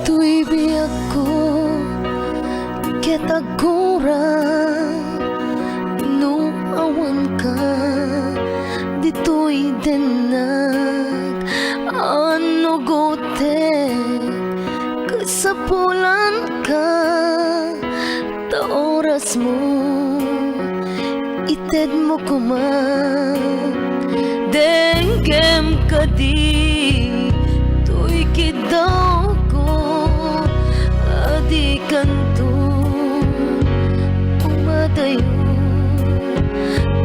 Dito'y biyak ko ketagkurang nuawan ka. Dito'y dinag anugote kasapulan ka. Ta oras mo ited mo kuman denggem ka di tuy kidaw ko adi kanto umadayo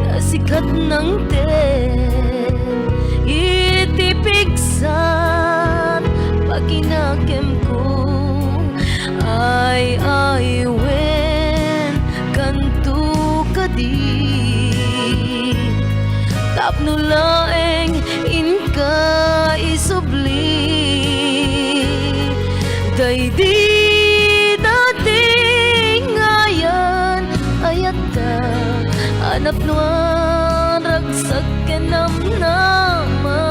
nasikat ng ten itipigsan paginagem ko ay wen kanto ka di tapno laeng inka isubli daydi dating ngayan ayata anap nuan ragsak kenamnama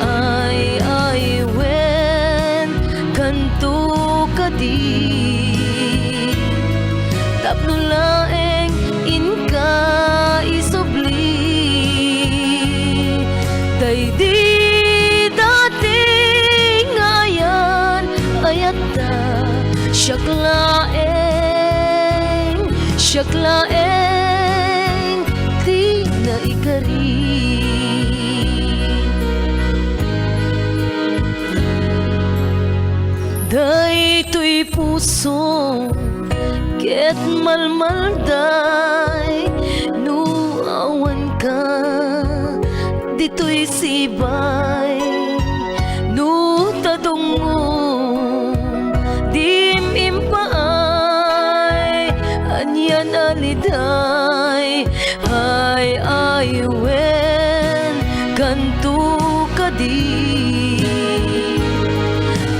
ay wen kanto kadi tapno laeng inka isubli daydi dating ngayan ayata syaklaeng di na ikari. Daytoy puso ket malmalday nuawan ka. Dito'y sibay no tadungom dim impaay anyan aliday ay wen kanto kadi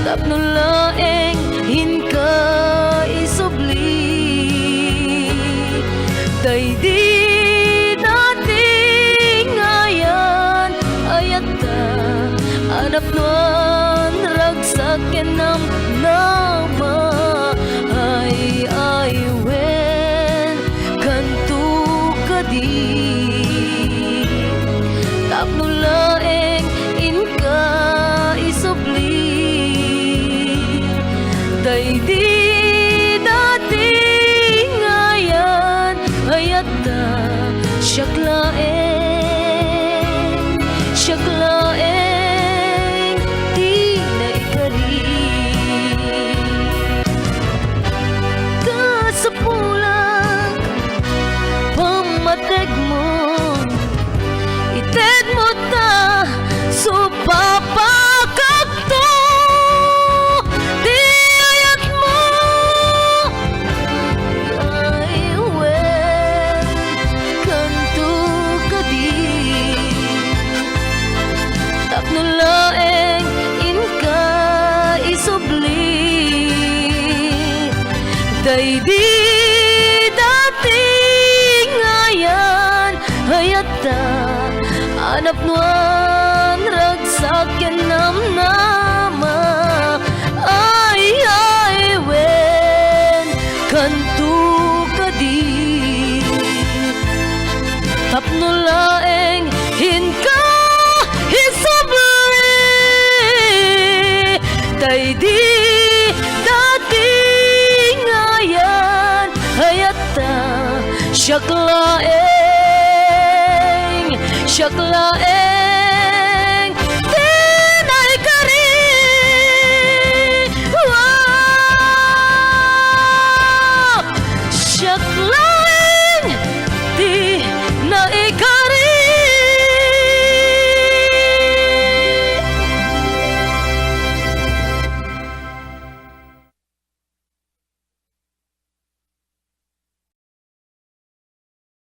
tapno laeng hinka isubli daydi anap nuan ragsak kenamnama ay wen kanto kadi tapno laeng inka isubli daydi dating ngayan ayata syaklaeng di na ikari kasapulan pamateg mo ited mo ta supapakakto di ayat mo ay wen kanto kadi tapno laeng inka isubli daydi dating ngayan ayata anap nuan